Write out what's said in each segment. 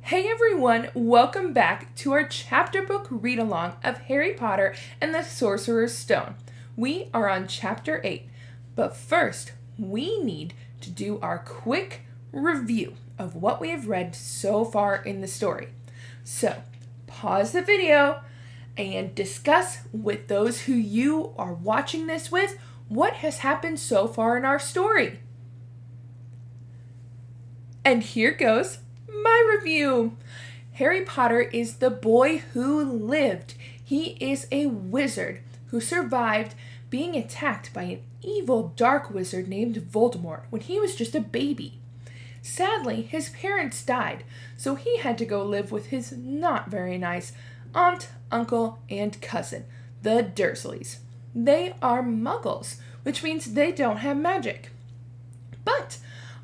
Hey everyone, welcome back to our chapter book read along of Harry Potter and the Sorcerer's Stone. We are on chapter 8, but first we need to do our quick review of what we have read so far in the story. So, pause the video and discuss with those who you are watching this with what has happened so far in our story. And here goes my review. Harry Potter is the boy who lived. He is a wizard who survived being attacked by an evil dark wizard named Voldemort when he was just a baby. Sadly, his parents died, so he had to go live with his not very nice aunt, uncle, and cousin, the Dursleys. They are muggles, which means they don't have magic. But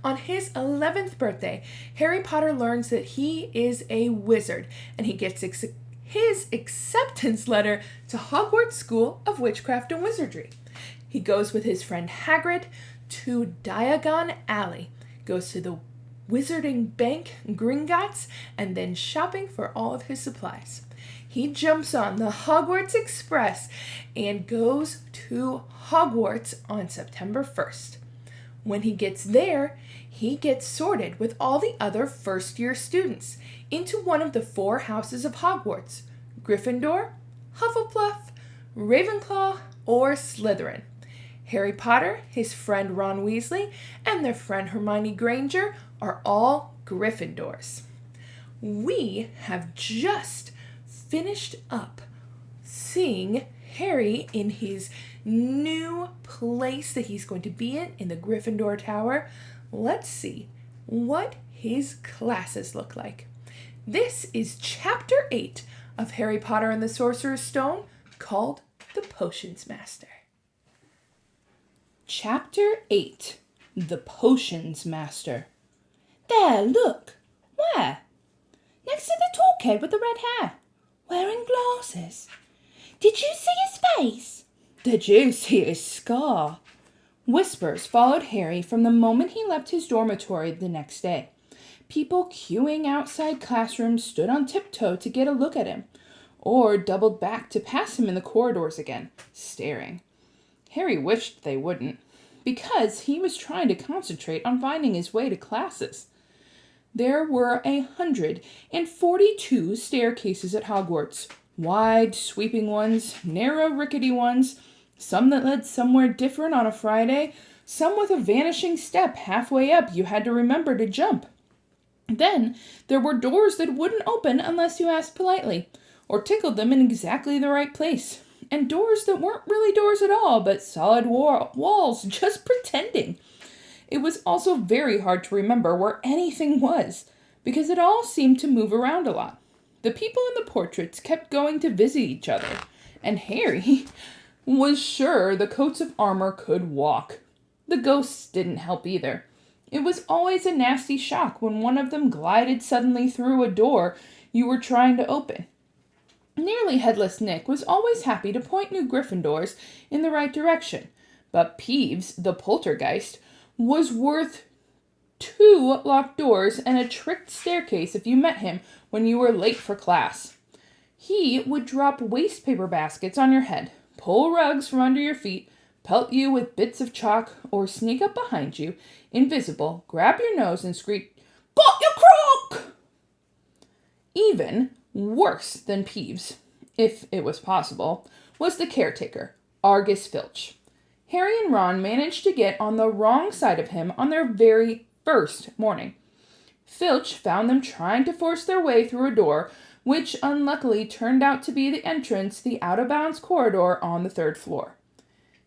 on his 11th birthday, Harry Potter learns that he is a wizard, and he gets his acceptance letter to Hogwarts School of Witchcraft and Wizardry. He goes with his friend Hagrid to Diagon Alley, goes to the Wizarding Bank, Gringotts, and then shopping for all of his supplies. He jumps on the Hogwarts Express and goes to Hogwarts on September 1st. When he gets there, he gets sorted with all the other first-year students into one of the 4 houses of Hogwarts: Gryffindor, Hufflepuff, Ravenclaw, or Slytherin. Harry Potter, his friend Ron Weasley, and their friend Hermione Granger are all Gryffindors. We have just finished up seeing Harry in his new place that he's going to be in the Gryffindor Tower. Let's see what his classes look like. This is Chapter 8 of Harry Potter and the Sorcerer's Stone, called The Potions Master. Chapter 8, The Potions Master. There, look. Where? Next to the tall kid with the red hair, wearing glasses. Did you see his face? Did you see his scar? Whispers followed Harry from the moment he left his dormitory the next day. People queuing outside classrooms stood on tiptoe to get a look at him, or doubled back to pass him in the corridors again, staring. Harry wished they wouldn't, because he was trying to concentrate on finding his way to classes. There were 142 staircases at Hogwarts, wide, sweeping ones, narrow, rickety ones, some that led somewhere different on a Friday, some with a vanishing step halfway up you had to remember to jump. Then there were doors that wouldn't open unless you asked politely, or tickled them in exactly the right place, and doors that weren't really doors at all, but solid walls just pretending. It was also very hard to remember where anything was, because it all seemed to move around a lot. The people in the portraits kept going to visit each other, and Harry was sure the coats of armor could walk. The ghosts didn't help either. It was always a nasty shock when one of them glided suddenly through a door you were trying to open. Nearly Headless Nick was always happy to point new Gryffindors in the right direction, but Peeves, the poltergeist, was worth 2 locked doors and a tricked staircase if you met him when you were late for class. He would drop waste paper baskets on your head, pull rugs from under your feet, pelt you with bits of chalk, or sneak up behind you, invisible, grab your nose and screech, "Got your crock!" Even worse than Peeves, if it was possible, was the caretaker, Argus Filch. Harry and Ron managed to get on the wrong side of him on their very first morning. Filch found them trying to force their way through a door, which unluckily turned out to be the entrance to the out-of-bounds corridor on the 3rd floor.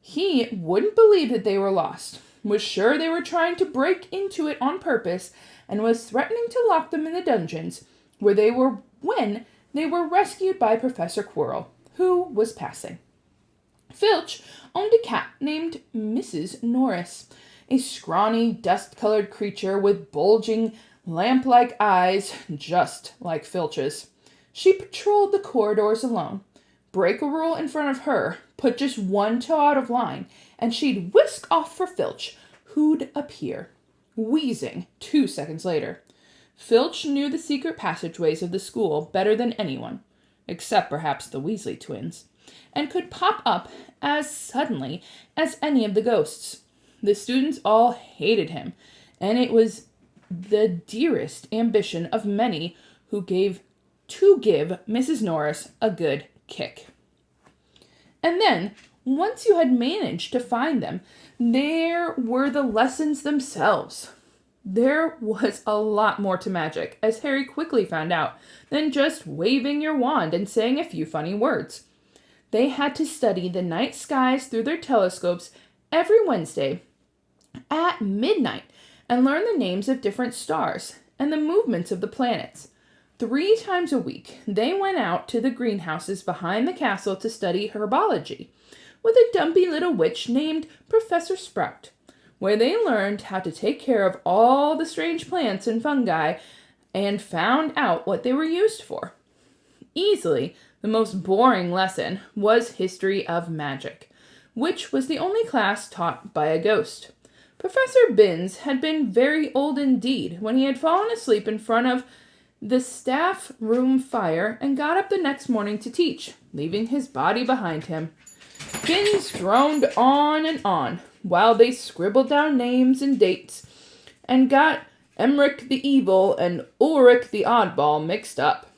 He wouldn't believe that they were lost, was sure they were trying to break into it on purpose, and was threatening to lock them in the dungeons, where they were when they were rescued by Professor Quirrell, who was passing. Filch owned a cat named Mrs. Norris, a scrawny, dust-colored creature with bulging, lamp-like eyes, just like Filch's. She patrolled the corridors alone. Break a rule in front of her, put just one toe out of line, and she'd whisk off for Filch, who'd appear, wheezing 2 seconds later. Filch knew the secret passageways of the school better than anyone, except perhaps the Weasley twins, and could pop up as suddenly as any of the ghosts. The students all hated him, and it was the dearest ambition of many who gave Mrs. Norris a good kick. And then, once you had managed to find them, there were the lessons themselves. There was a lot more to magic, as Harry quickly found out, than just waving your wand and saying a few funny words. They had to study the night skies through their telescopes every Wednesday at midnight and learn the names of different stars and the movements of the planets. 3 times a week, they went out to the greenhouses behind the castle to study herbology with a dumpy little witch named Professor Sprout, where they learned how to take care of all the strange plants and fungi and found out what they were used for. Easily, the most boring lesson was History of Magic, which was the only class taught by a ghost. Professor Binns had been very old indeed when he had fallen asleep in front of the staff room fire and got up the next morning to teach, leaving his body behind him. Binns droned on and on, while they scribbled down names and dates, and got Emmerich the Evil and Ulrich the Oddball mixed up.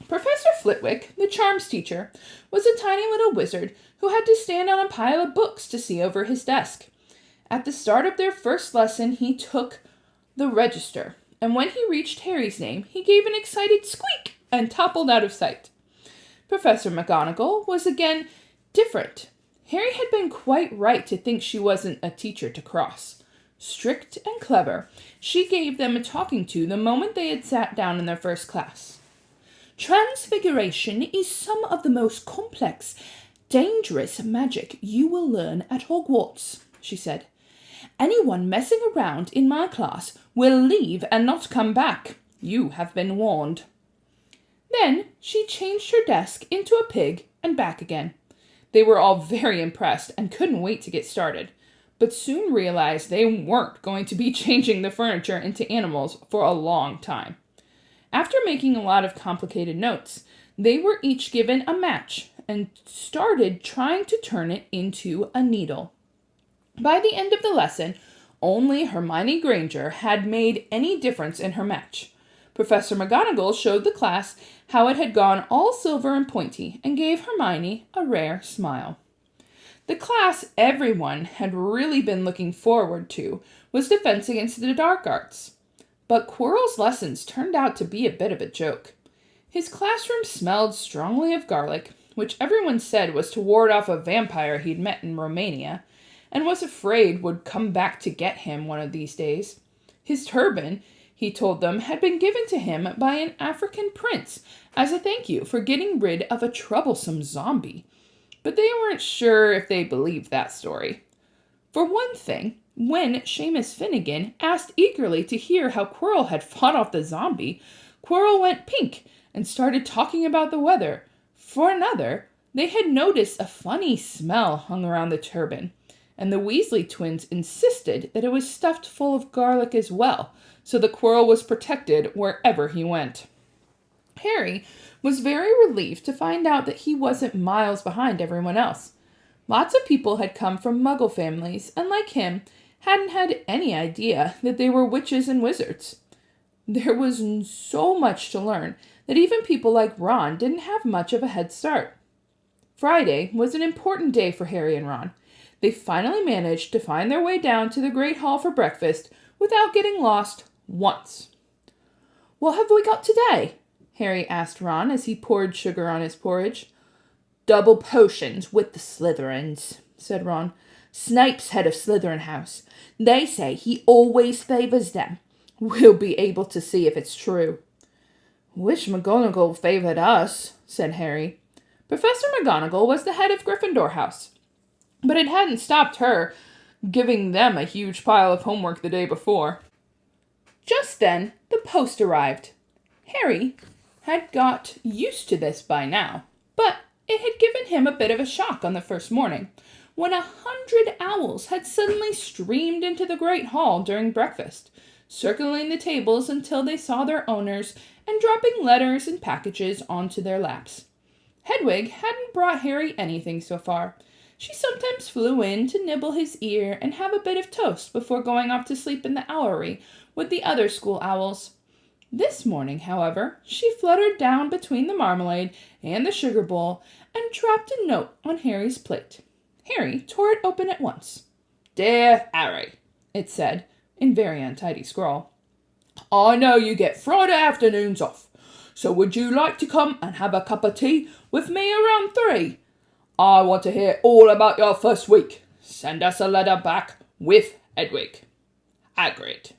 Professor Flitwick, the charms teacher, was a tiny little wizard who had to stand on a pile of books to see over his desk. At the start of their first lesson, he took the register, and when he reached Harry's name, he gave an excited squeak and toppled out of sight. Professor McGonagall was again different. Harry had been quite right to think she wasn't a teacher to cross. Strict and clever, she gave them a talking to the moment they had sat down in their first class. Transfiguration is some of the most complex, dangerous magic you will learn at Hogwarts, she said. Anyone messing around in my class will leave and not come back. You have been warned. Then she changed her desk into a pig and back again. They were all very impressed and couldn't wait to get started, but soon realized they weren't going to be changing the furniture into animals for a long time. After making a lot of complicated notes, they were each given a match and started trying to turn it into a needle. By the end of the lesson, only Hermione Granger had made any difference in her match. Professor McGonagall showed the class how it had gone all silver and pointy and gave Hermione a rare smile. The class everyone had really been looking forward to was Defense Against the Dark Arts. But Quirrell's lessons turned out to be a bit of a joke. His classroom smelled strongly of garlic, which everyone said was to ward off a vampire he'd met in Romania, and was afraid would come back to get him one of these days. His turban, he told them, had been given to him by an African prince as a thank you for getting rid of a troublesome zombie. But they weren't sure if they believed that story. For one thing, when Seamus Finnegan asked eagerly to hear how Quirrell had fought off the zombie, Quirrell went pink and started talking about the weather. For another, they had noticed a funny smell hung around the turban, and the Weasley twins insisted that it was stuffed full of garlic as well, so the Quirrell was protected wherever he went. Harry was very relieved to find out that he wasn't miles behind everyone else. Lots of people had come from Muggle families, and like him, hadn't had any idea that they were witches and wizards. There was so much to learn that even people like Ron didn't have much of a head start. Friday was an important day for Harry and Ron. They finally managed to find their way down to the Great Hall for breakfast without getting lost once. "What have we got today?" Harry asked Ron as he poured sugar on his porridge. "Double potions with the Slytherins," said Ron. "Snape's head of Slytherin House. They say he always favours them. We'll be able to see if it's true." "Wish McGonagall favoured us," said Harry. Professor McGonagall was the head of Gryffindor House, but it hadn't stopped her giving them a huge pile of homework the day before. Just then, the post arrived. Harry had got used to this by now, but it had given him a bit of a shock on the first morning, when 100 owls had suddenly streamed into the Great Hall during breakfast, circling the tables until they saw their owners and dropping letters and packages onto their laps. Hedwig hadn't brought Harry anything so far. She sometimes flew in to nibble his ear and have a bit of toast before going off to sleep in the owlery with the other school owls. This morning, however, she fluttered down between the marmalade and the sugar bowl and dropped a note on Harry's plate. Harry tore it open at once. "Dear Harry," it said, in very untidy scrawl. "I know you get Friday afternoons off, so would you like to come and have a cup of tea with me around 3? I want to hear all about your first week. Send us a letter back with Hedwig. Hagrid."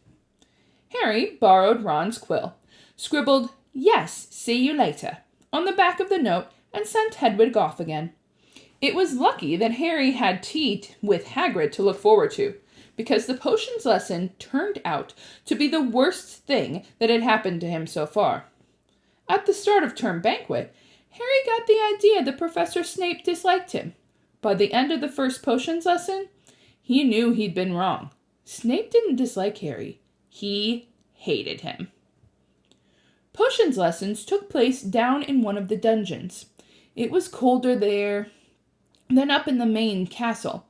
Harry borrowed Ron's quill, scribbled "Yes, see you later" on the back of the note, and sent Hedwig off again. It was lucky that Harry had tea with Hagrid to look forward to, because the potions lesson turned out to be the worst thing that had happened to him so far. At the start of term banquet, Harry got the idea that Professor Snape disliked him. By the end of the first potions lesson, he knew he'd been wrong. Snape didn't dislike Harry. He hated him. Potions lessons took place down in one of the dungeons. It was colder there than up in the main castle,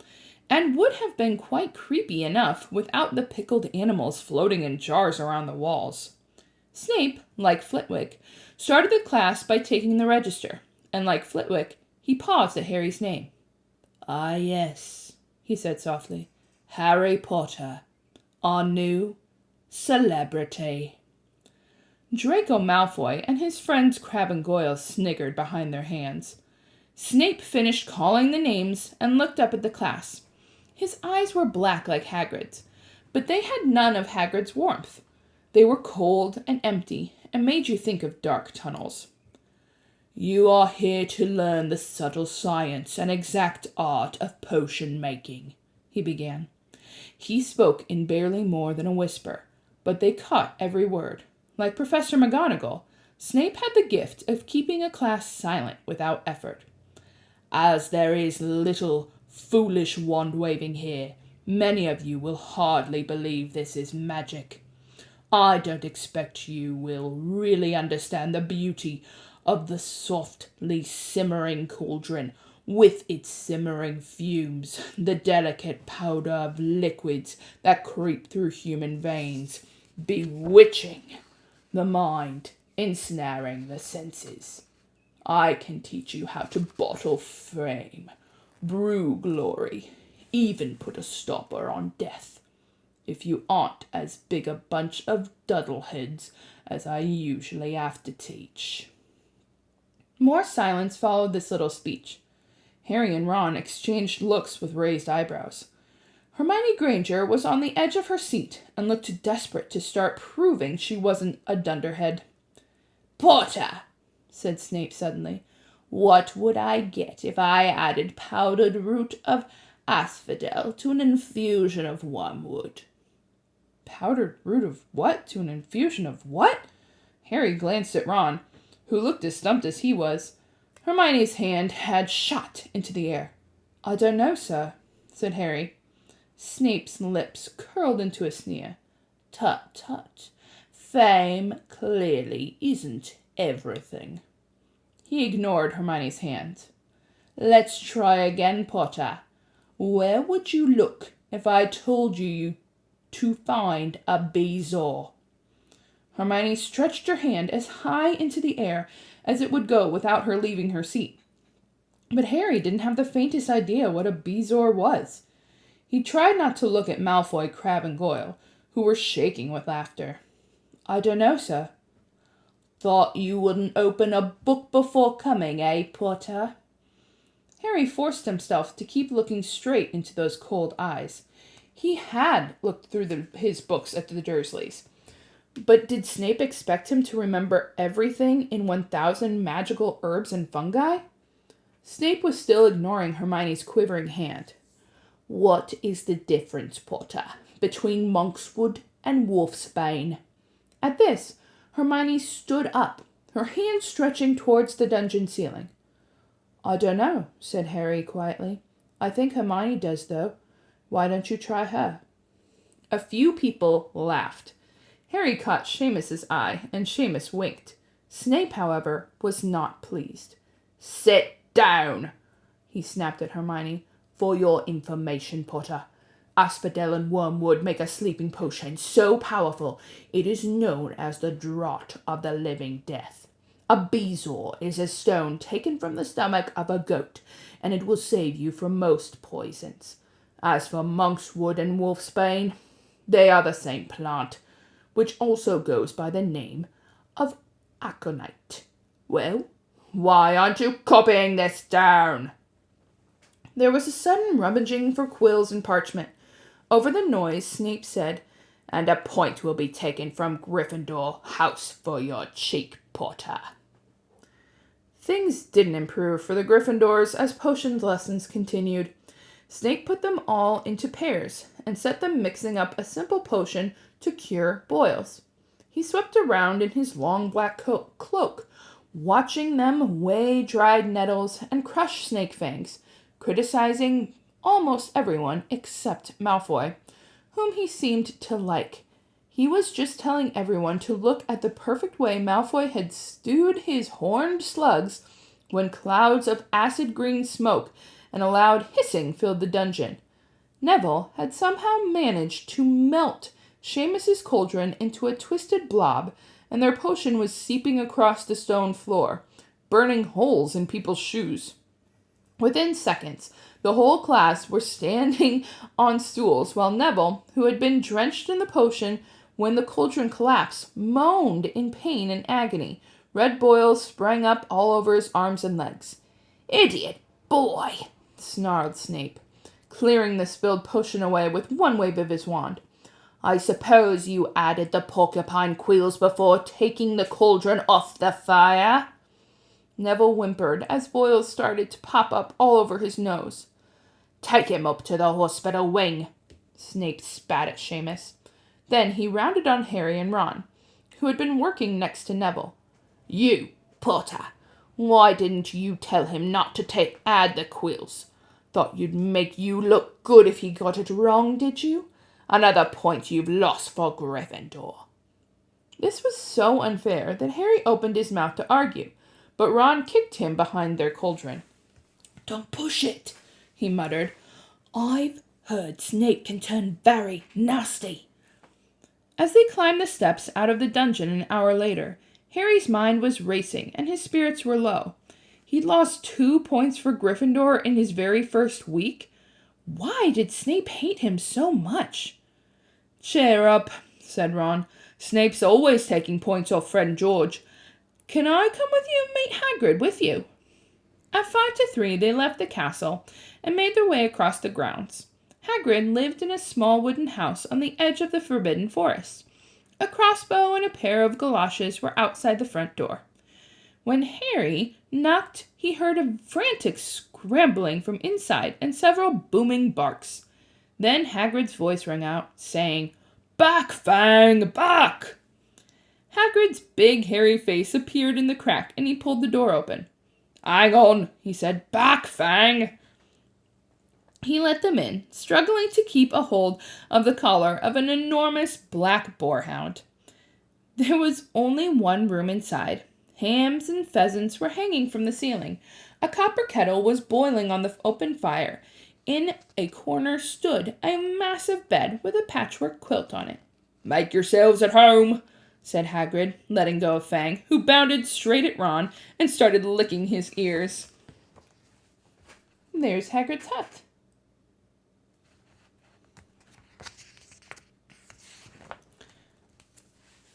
and would have been quite creepy enough without the pickled animals floating in jars around the walls. Snape, like Flitwick, started the class by taking the register, and like Flitwick, he paused at Harry's name. "Ah, yes," he said softly. "Harry Potter, our new celebrity." Draco Malfoy and his friends Crabbe and Goyle sniggered behind their hands. Snape finished calling the names and looked up at the class. His eyes were black like Hagrid's, but they had none of Hagrid's warmth. They were cold and empty and made you think of dark tunnels. "You are here to learn the subtle science and exact art of potion making," he began. He spoke in barely more than a whisper, but they caught every word. Like Professor McGonagall, Snape had the gift of keeping a class silent without effort. "As there is little foolish wand-waving here, many of you will hardly believe this is magic. I don't expect you will really understand the beauty of the softly simmering cauldron with its simmering fumes, the delicate powder of liquids that creep through human veins, bewitching the mind, ensnaring the senses. I can teach you how to bottle fame, brew glory, even put a stopper on death, if you aren't as big a bunch of duddleheads as I usually have to teach." More silence followed this little speech. Harry and Ron exchanged looks with raised eyebrows. Hermione Granger was on the edge of her seat and looked desperate to start proving she wasn't a dunderhead. "Potter," said Snape suddenly, "what would I get if I added powdered root of asphodel to an infusion of wormwood?" Powdered root of what to an infusion of what? Harry glanced at Ron, who looked as stumped as he was. Hermione's hand had shot into the air. "I don't know, sir," said Harry. Snape's lips curled into a sneer. "Tut, tut. Fame clearly isn't everything." He ignored Hermione's hand. "Let's try again, Potter. Where would you look if I told you to find a bezoar?" Hermione stretched her hand as high into the air as it would go without her leaving her seat. But Harry didn't have the faintest idea what a bezoar was. He tried not to look at Malfoy, Crabbe, and Goyle, who were shaking with laughter. "I don't know, sir." "Thought you wouldn't open a book before coming, eh, Potter?" Harry forced himself to keep looking straight into those cold eyes. He had looked through his books at the Dursleys. But did Snape expect him to remember everything in 1,000 magical herbs and fungi? Snape was still ignoring Hermione's quivering hand. "What is the difference, Potter, between monkswood and wolfsbane?" At this, Hermione stood up, her hand stretching towards the dungeon ceiling. "I don't know," said Harry quietly. "I think Hermione does, though. Why don't you try her?" A few people laughed. Harry caught Seamus's eye, and Seamus winked. Snape, however, was not pleased. "Sit down," he snapped at Hermione. "For your information, Potter, asphodel and wormwood make a sleeping potion so powerful it is known as the draught of the living death. A bezoar is a stone taken from the stomach of a goat, and it will save you from most poisons. As for monkswood and wolfsbane, they are the same plant, which also goes by the name of aconite. Well, why aren't you copying this down?" There was a sudden rummaging for quills and parchment. Over the noise, Snape said, "And a point will be taken from Gryffindor House for your cheek, Potter." Things didn't improve for the Gryffindors as potions lessons continued. Snape put them all into pairs and set them mixing up a simple potion to cure boils. He swept around in his long black cloak, watching them weigh dried nettles and crush snake fangs, criticizing almost everyone except Malfoy, whom he seemed to like. He was just telling everyone to look at the perfect way Malfoy had stewed his horned slugs when clouds of acid green smoke and a loud hissing filled the dungeon. Neville had somehow managed to melt Seamus's cauldron into a twisted blob, and their potion was seeping across the stone floor, burning holes in people's shoes. Within seconds, the whole class were standing on stools, while Neville, who had been drenched in the potion when the cauldron collapsed, moaned in pain and agony. Red boils sprang up all over his arms and legs. "Idiot boy!" snarled Snape, clearing the spilled potion away with one wave of his wand. "I suppose you added the porcupine quills before taking the cauldron off the fire?" Neville whimpered as boils started to pop up all over his nose. "Take him up to the hospital wing," Snape spat at Seamus. Then he rounded on Harry and Ron, who had been working next to Neville. "You, Potter, why didn't you tell him not to add the quills? Thought you'd make you look good if he got it wrong, did you? Another point you've lost for Gryffindor." This was so unfair that Harry opened his mouth to argue, but Ron kicked him behind their cauldron. "Don't push it," he muttered. "I've heard Snape can turn very nasty." As they climbed the steps out of the dungeon an hour later, Harry's mind was racing and his spirits were low. He'd lost 2 points for Gryffindor in his very first week. Why did Snape hate him so much? "Cheer up," said Ron. "Snape's always taking points off Fred and George. Can I come with you and meet Hagrid with you?" At 5 to 3, they left the castle and made their way across the grounds. Hagrid lived in a small wooden house on the edge of the Forbidden Forest. A crossbow and a pair of galoshes were outside the front door. When Harry knocked, he heard a frantic scrambling from inside and several booming barks. Then Hagrid's voice rang out, saying, "Back, Fang, back!" Hagrid's big, hairy face appeared in the crack, and he pulled the door open. "Hang on," he said. "Back, Fang!" He let them in, struggling to keep a hold of the collar of an enormous black boarhound. There was only one room inside. Hams and pheasants were hanging from the ceiling. A copper kettle was boiling on the open fire. In a corner stood a massive bed with a patchwork quilt on it. "Make yourselves at home," said Hagrid, letting go of Fang, who bounded straight at Ron and started licking his ears. There's Hagrid's hut.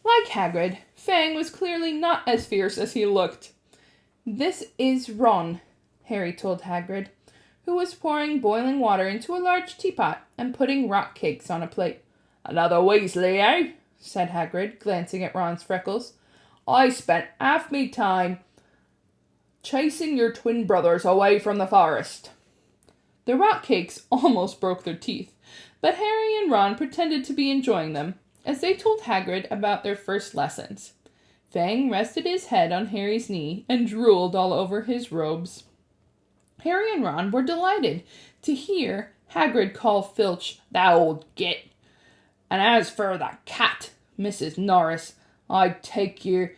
Like Hagrid, Fang was clearly not as fierce as he looked. "This is Ron," Harry told Hagrid, who was pouring boiling water into a large teapot and putting rock cakes on a plate. "Another Weasley, eh?" said Hagrid, glancing at Ron's freckles. "I spent half me time chasing your twin brothers away from the forest." The rock cakes almost broke their teeth, but Harry and Ron pretended to be enjoying them, as they told Hagrid about their first lessons. Fang rested his head on Harry's knee and drooled all over his robes. Harry and Ron were delighted to hear Hagrid call Filch "that old git." "And as for the cat," Mrs. Norris. I'd take you,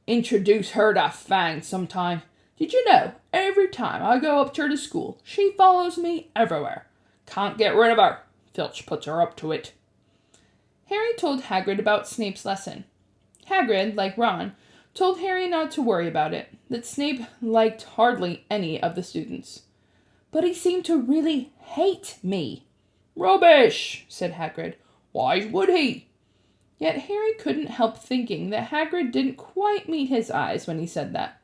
introduce her to Fang sometime. Did you know, every time I go up to the school, she follows me everywhere. Can't get rid of her. Filch puts her up to it. Harry told Hagrid about Snape's lesson. Hagrid, like Ron, told Harry not to worry about it, that Snape liked hardly any of the students. But he seemed to really hate me. Rubbish, said Hagrid. Why would he? Yet Harry couldn't help thinking that Hagrid didn't quite meet his eyes when he said that.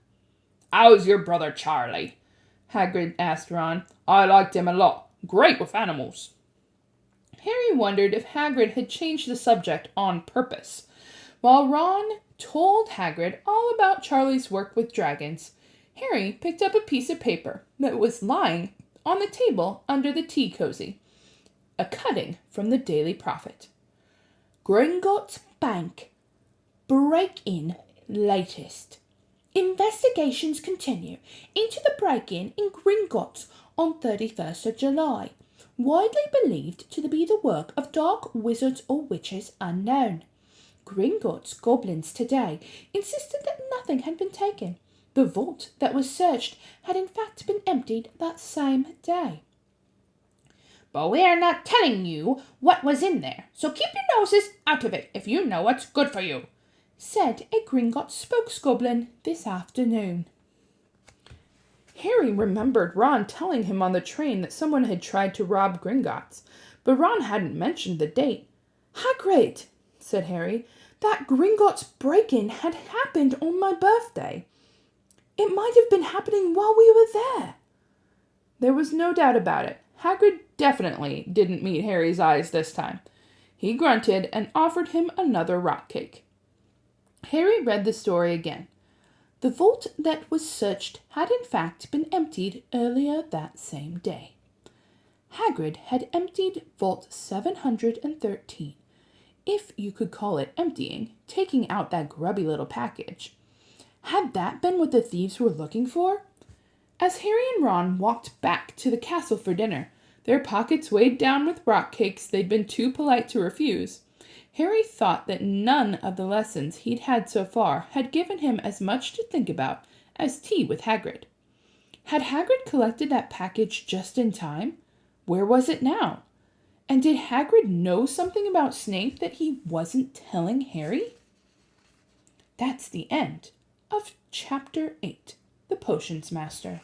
How's your brother Charlie? Hagrid asked Ron. I liked him a lot. Great with animals. Harry wondered if Hagrid had changed the subject on purpose. While Ron told Hagrid all about Charlie's work with dragons, Harry picked up a piece of paper that was lying on the table under the tea cozy. A cutting from the Daily Prophet. Gringotts Bank. Break-in latest. Investigations continue into the break-in in Gringotts on 31st of July. Widely believed to be the work of dark wizards or witches unknown. Gringotts goblins today insisted that nothing had been taken. The vault that was searched had in fact been emptied that same day. But we are not telling you what was in there, so keep your noses out of it if you know what's good for you, said a Gringotts spokesgoblin this afternoon. Harry remembered Ron telling him on the train that someone had tried to rob Gringotts, but Ron hadn't mentioned the date. Hagrid, said Harry, that Gringotts break-in had happened on my birthday. It might have been happening while we were there. There was no doubt about it. Hagrid definitely didn't meet Harry's eyes this time. He grunted and offered him another rock cake. Harry read the story again. The vault that was searched had in fact been emptied earlier that same day. Hagrid had emptied Vault 713, if you could call it emptying, taking out that grubby little package. Had that been what the thieves were looking for? As Harry and Ron walked back to the castle for dinner, their pockets weighed down with rock cakes they'd been too polite to refuse, Harry thought that none of the lessons he'd had so far had given him as much to think about as tea with Hagrid. Had Hagrid collected that package just in time? Where was it now? And did Hagrid know something about Snape that he wasn't telling Harry? That's the end of Chapter 8, The Potions Master.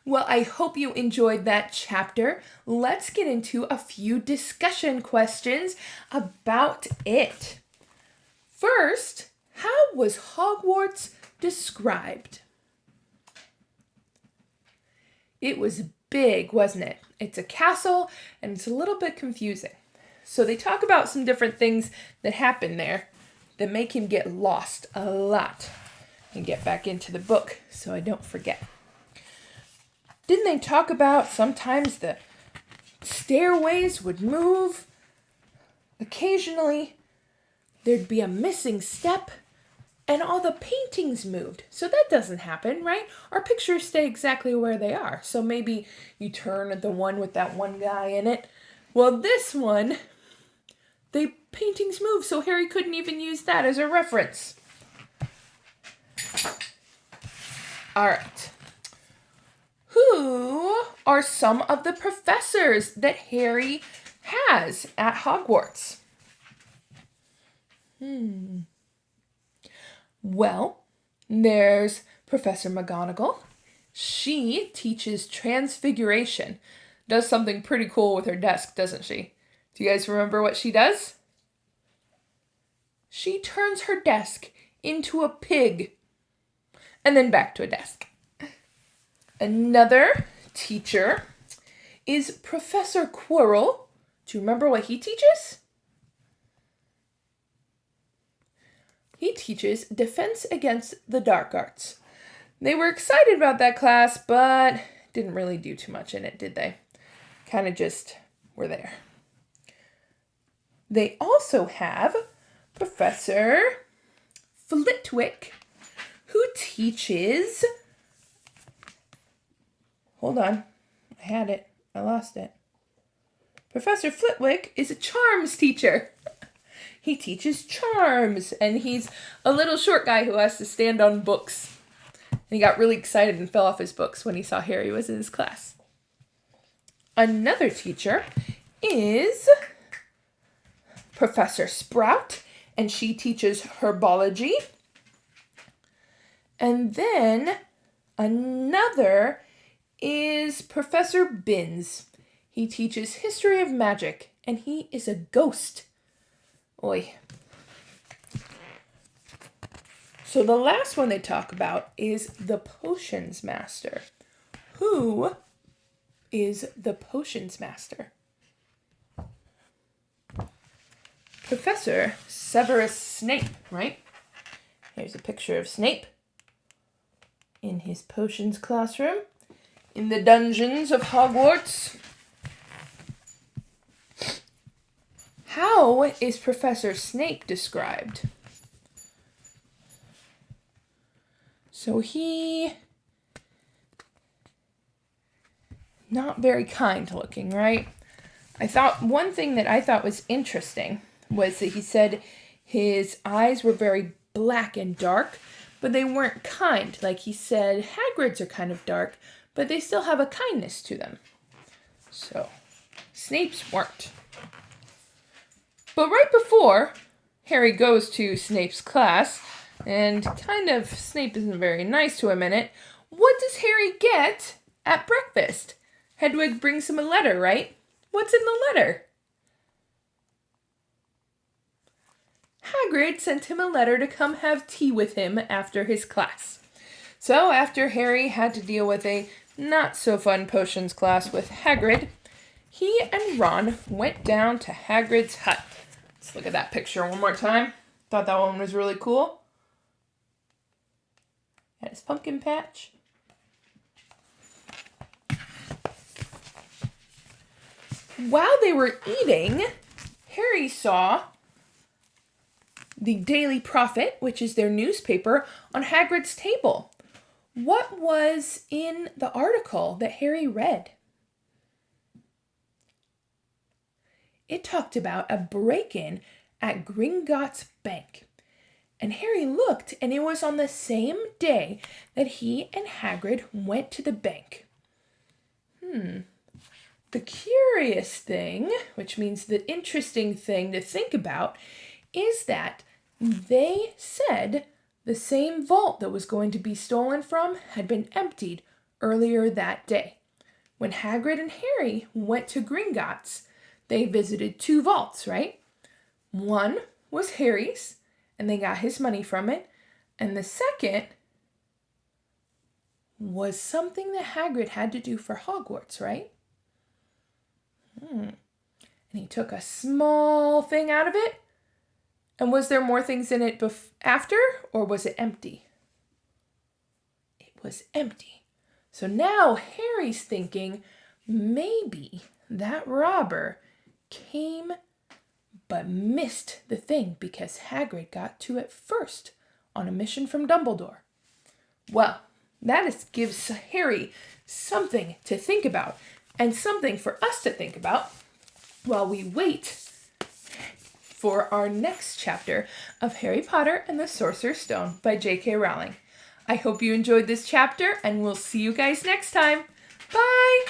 Well, I hope you enjoyed that chapter. Let's get into a few discussion questions about it. First, how was Hogwarts described? It was big, wasn't it? It's a castle, and it's a little bit confusing. So they talk about some different things that happen there that make him get lost a lot. And get back into the book so I don't forget. Didn't they talk about sometimes the stairways would move? Occasionally, there'd be a missing step, and all the paintings moved. So that doesn't happen, right? Our pictures stay exactly where they are. So maybe you turn at the one with that one guy in it. Well, this one, the paintings move, so Harry couldn't even use that as a reference. All right. Who are some of the professors that Harry has at Hogwarts? Well, there's Professor McGonagall. She teaches transfiguration. Does something pretty cool with her desk, doesn't she? Do you guys remember what she does? She turns her desk into a pig and then back to a desk. Another teacher is Professor Quirrell. Do you remember what he teaches? He teaches Defense Against the Dark Arts. They were excited about that class, but didn't really do too much in it, did they? Kind of just were there. They also have Professor Flitwick, who teaches Hold on. I had it. I lost it. Professor Flitwick is a charms teacher. He teaches charms, and he's a little short guy who has to stand on books. And he got really excited and fell off his books when he saw Harry was in his class. Another teacher is Professor Sprout, and she teaches herbology. And then another is Professor Binns. He teaches history of magic, and he is a ghost. Oi. So the last one they talk about is the potions master. Who is the potions master? Professor Severus Snape, right? Here's a picture of Snape in his potions classroom in the dungeons of Hogwarts. How is Professor Snape described? So he, not very kind looking, right? I thought one thing that I thought was interesting was that he said his eyes were very black and dark, but they weren't kind. Like he said, Hagrid's are kind of dark, but they still have a kindness to them. So, Snape's weren't. But right before Harry goes to Snape's class, and kind of Snape isn't very nice to him in it, what does Harry get at breakfast? Hedwig brings him a letter, right? What's in the letter? Hagrid sent him a letter to come have tea with him after his class. So after Harry had to deal with a not-so-fun potions class with Hagrid, he and Ron went down to Hagrid's hut. Let's look at that picture one more time. Thought that one was really cool. At his pumpkin patch. While they were eating, Harry saw the Daily Prophet, which is their newspaper, on Hagrid's table. What was in the article that Harry read? It talked about a break-in at Gringotts Bank. And Harry looked, and it was on the same day that he and Hagrid went to the bank. The curious thing, which means the interesting thing to think about, is that they said the same vault that was going to be stolen from had been emptied earlier that day. When Hagrid and Harry went to Gringotts, they visited 2 vaults, right? One was Harry's, and they got his money from it. And the second was something that Hagrid had to do for Hogwarts, right? And he took a small thing out of it. And was there more things in it after, or was it empty? It was empty. So now Harry's thinking, maybe that robber came but missed the thing because Hagrid got to it first on a mission from Dumbledore. Well, that gives Harry something to think about and something for us to think about while we wait for our next chapter of Harry Potter and the Sorcerer's Stone by J.K. Rowling. I hope you enjoyed this chapter, and we'll see you guys next time. Bye!